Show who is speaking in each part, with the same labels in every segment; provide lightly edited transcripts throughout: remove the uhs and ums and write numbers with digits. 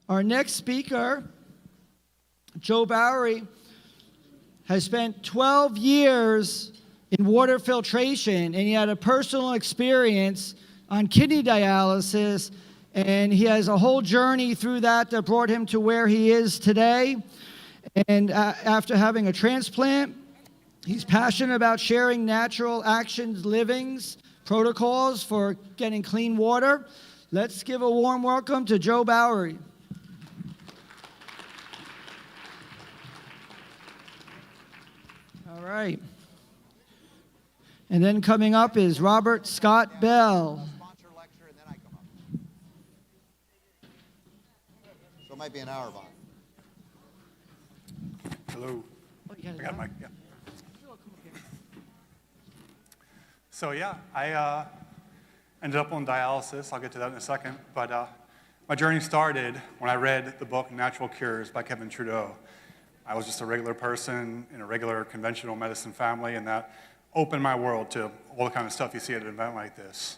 Speaker 1: Our next speaker, Joe Borowy, has spent 12 years in water filtration, and he had a personal experience on kidney dialysis, and he has a whole journey through that brought him to where he is today. And after having a transplant, he's passionate about sharing natural actions, livings, protocols for getting clean water. Let's give a warm welcome to Joe Borowy. All right. And then coming up is Robert Scott Bell.
Speaker 2: So it might be an hour, Vaughn.
Speaker 3: Hello.
Speaker 1: Oh, you got
Speaker 3: I got a mic, yeah.
Speaker 1: Sure, come up here.
Speaker 3: So yeah, I ended up on dialysis. I'll get to that in a second. But my journey started when I read the book Natural Cures by Kevin Trudeau. I was just a regular person in a regular conventional medicine family, and that opened my world to all the kind of stuff you see at an event like this.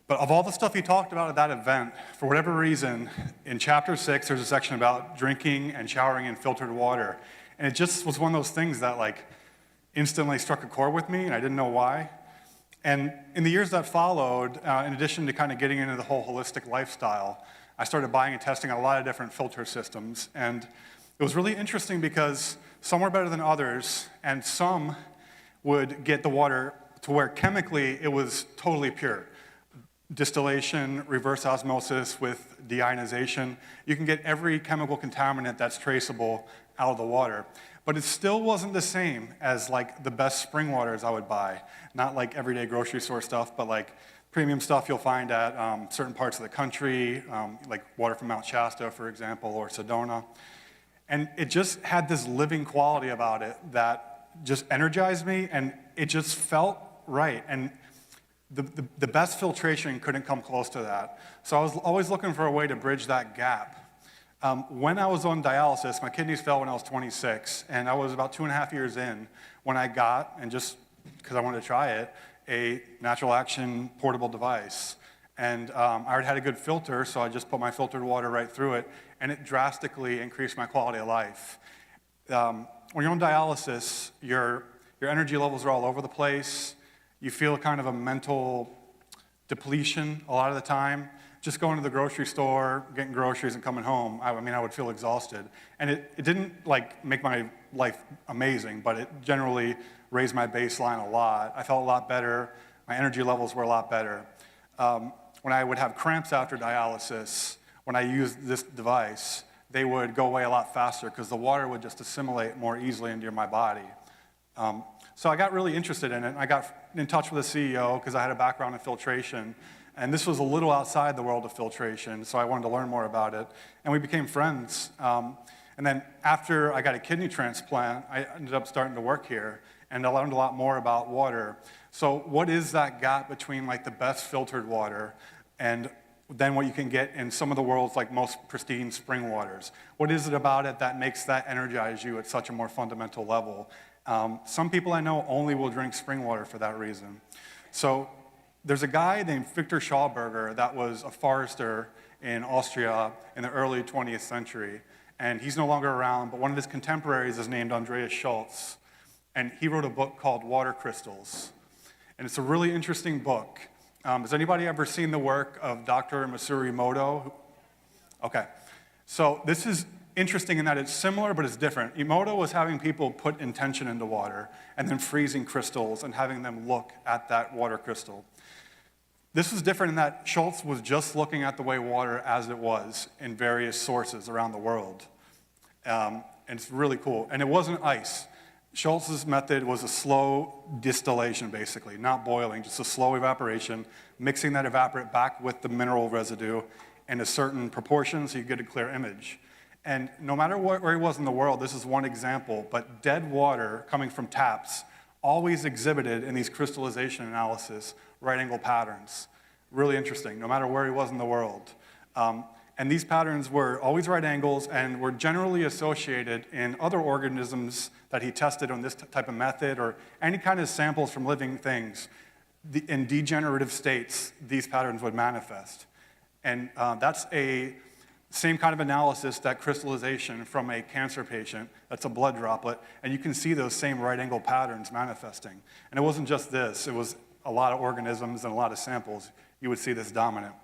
Speaker 3: But of all the stuff he talked about at that event, for whatever reason, in chapter 6, there's a section about drinking and showering in filtered water. And it just was one of those things that like instantly struck a chord with me, and I didn't know why. And in the years that followed, in addition to kind of getting into the whole holistic lifestyle, I started buying and testing a lot of different filter systems. And it was really interesting because some were better than others, and some would get the water to where chemically it was totally pure. Distillation, reverse osmosis with deionization. You can get every chemical contaminant that's traceable out of the water. But it still wasn't the same as like the best spring waters I would buy. Not like everyday grocery store stuff, but like premium stuff you'll find at certain parts of the country, like water from Mount Shasta, for example, or Sedona. And it just had this living quality about it that just energized me, and it just felt right. And the best filtration couldn't come close to that. So I was always looking for a way to bridge that gap. When I was on dialysis, my kidneys fell when I was 26, and I was about 2.5 years in when I got, and just because I wanted to try it, a natural action portable device. And I already had a good filter, so I just put my filtered water right through it, and it drastically increased my quality of life. When you're on dialysis, your energy levels are all over the place. You feel kind of a mental depletion a lot of the time. Just going to the grocery store, getting groceries, and coming home, I would feel exhausted. And it didn't like make my life amazing, but it generally raised my baseline a lot. I felt a lot better. My energy levels were a lot better. When I would have cramps after dialysis, when I used this device, they would go away a lot faster because the water would just assimilate more easily into my body. So I got really interested in it. I got in touch with the CEO because I had a background in filtration. And this was a little outside the world of filtration, so I wanted to learn more about it. And we became friends. And then after I got a kidney transplant, I ended up starting to work here. And I learned a lot more about water. So what is that gap between like the best filtered water and then what you can get in some of the world's like most pristine spring waters? What is it about it that makes that energize you at such a more fundamental level? Some people I know only will drink spring water for that reason. So there's a guy named Victor Schauberger that was a forester in Austria in the early 20th century. And he's no longer around, but one of his contemporaries is named Andreas Schultz. And he wrote a book called Water Crystals. And it's a really interesting book. Has anybody ever seen the work of Dr. Masaru Emoto? Okay. So this is interesting in that it's similar, but it's different. Emoto was having people put intention into water and then freezing crystals and having them look at that water crystal. This was different in that Schultz was just looking at the way water as it was in various sources around the world. And it's really cool. And it wasn't ice. Schultz's method was a slow distillation, basically, not boiling, just a slow evaporation, mixing that evaporate back with the mineral residue in a certain proportion so you get a clear image. And no matter where he was in the world, this is one example, but dead water coming from taps always exhibited in these crystallization analysis right-angle patterns. Really interesting, no matter where he was in the world. And these patterns were always right angles and were generally associated in other organisms that he tested on this type of method or any kind of samples from living things. In degenerative states, these patterns would manifest. And that's a Same kind of analysis, that crystallization from a cancer patient, that's a blood droplet, and you can see those same right angle patterns manifesting. And it wasn't just this, it was a lot of organisms and a lot of samples. You would see this dominant.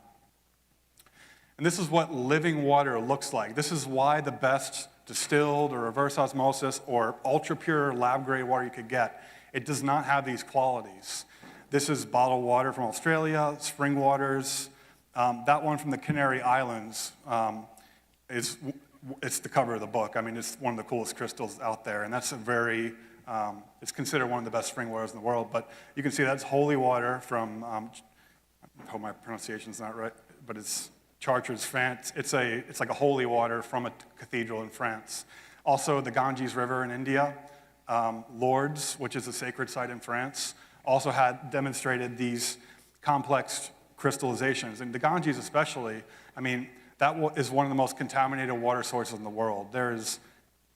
Speaker 3: And this is what living water looks like. This is why the best distilled or reverse osmosis or ultra pure lab grade water you could get, it does not have these qualities. This is bottled water from Australia, spring waters. That one from the Canary Islands it's the cover of the book. I mean, it's one of the coolest crystals out there, and that's it's considered one of the best spring waters in the world. But you can see that's holy water from, I hope my pronunciation's not right, but it's Chartres, France. It's like a holy water from a cathedral in France. Also, the Ganges River in India, Lourdes, which is a sacred site in France, also had demonstrated these complex crystallizations. And the Ganges especially, I mean, that is one of the most contaminated water sources in the world. There's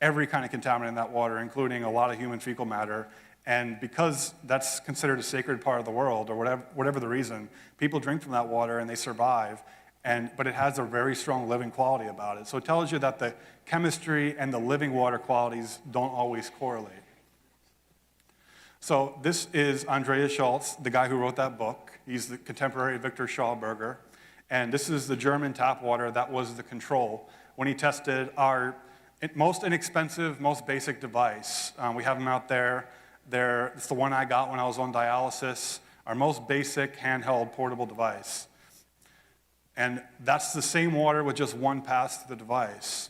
Speaker 3: every kind of contaminant in that water, including a lot of human fecal matter. And because that's considered a sacred part of the world, or whatever the reason, people drink from that water and they survive. But it has a very strong living quality about it. So it tells you that the chemistry and the living water qualities don't always correlate. So this is Andreas Schultz, the guy who wrote that book. He's the contemporary Victor Schauberger. And this is the German tap water that was the control when he tested our most inexpensive, most basic device. We have them out there. It's the one I got when I was on dialysis, our most basic handheld portable device. And that's the same water with just one pass to the device.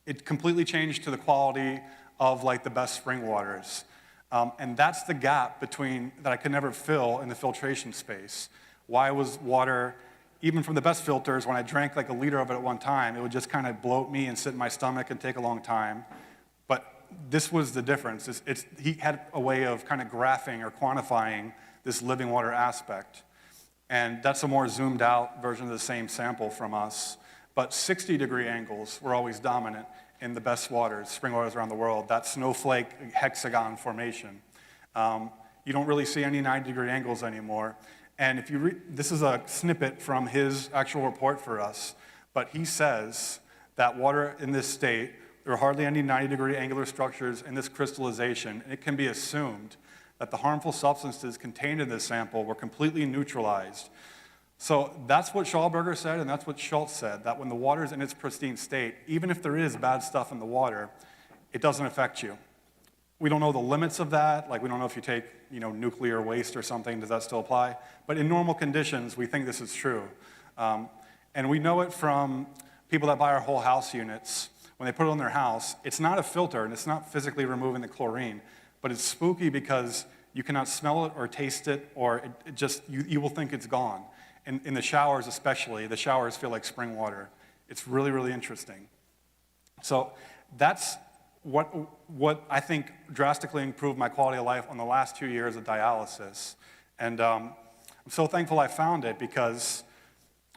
Speaker 3: It completely changed to the quality of like the best spring waters. And that's the gap that I could never fill in the filtration space. Why was water, even from the best filters, when I drank like a liter of it at one time, it would just kind of bloat me and sit in my stomach and take a long time. But this was the difference. He had a way of kind of graphing or quantifying this living water aspect. And that's a more zoomed out version of the same sample from us. But 60-degree angles were always dominant in the best waters, spring waters around the world, that snowflake hexagon formation. You don't really see any 90-degree angles anymore. And if you read, this is a snippet from his actual report for us, but he says that water in this state, there are hardly any 90-degree angular structures in this crystallization, and it can be assumed that the harmful substances contained in this sample were completely neutralized. So that's what Schauberger said, and that's what Schultz said, that when the water is in its pristine state, even if there is bad stuff in the water, it doesn't affect you. We don't know the limits of that, like we don't know if you take nuclear waste or something, does that still apply? But in normal conditions, we think this is true. And we know it from people that buy our whole house units. When they put it on their house, it's not a filter, and it's not physically removing the chlorine, but it's spooky because you cannot smell it or taste it, or you will think it's gone. In the showers especially, the showers feel like spring water. It's really, really interesting. So that's what I think drastically improved my quality of life on the last 2 years of dialysis. And I'm so thankful I found it because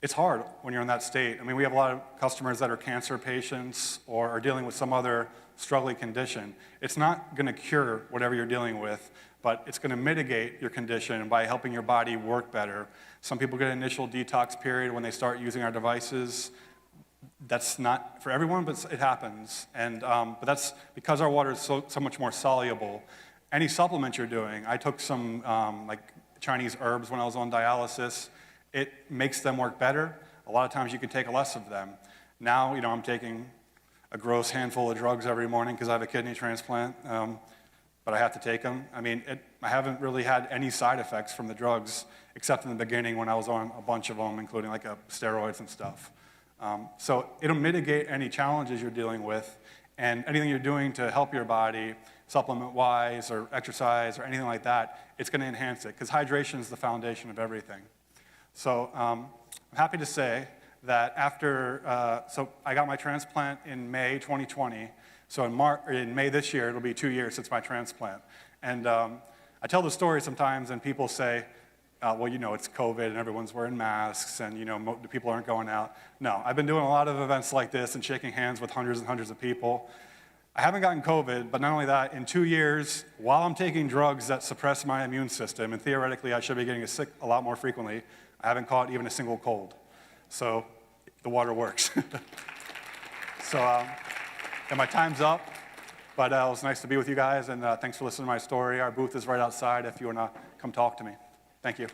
Speaker 3: it's hard when you're in that state. I mean, we have a lot of customers that are cancer patients or are dealing with some other struggling condition. It's not going to cure whatever you're dealing with, but it's going to mitigate your condition by helping your body work better. Some people get an initial detox period when they start using our devices. That's not for everyone, but it happens. And but that's because our water is so much more soluble. Any supplement you're doing, I took some like Chinese herbs when I was on dialysis. It makes them work better. A lot of times you can take less of them. Now, I'm taking a gross handful of drugs every morning because I have a kidney transplant, but I have to take them. I mean, I haven't really had any side effects from the drugs, except in the beginning when I was on a bunch of them, including like steroids and stuff. So it'll mitigate any challenges you're dealing with, and anything you're doing to help your body, supplement-wise or exercise or anything like that, it's going to enhance it, because hydration is the foundation of everything. So I'm happy to say that so I got my transplant in May 2020. So in May this year, it'll be 2 years since my transplant. And I tell the story sometimes, and people say, well, it's COVID, and everyone's wearing masks, and the people aren't going out. No, I've been doing a lot of events like this and shaking hands with hundreds and hundreds of people. I haven't gotten COVID, but not only that, in 2 years, while I'm taking drugs that suppress my immune system, and theoretically I should be getting sick a lot more frequently, I haven't caught even a single cold. So the water works. So and my time's up, but it was nice to be with you guys, and thanks for listening to my story. Our booth is right outside if you want to come talk to me. Thank you.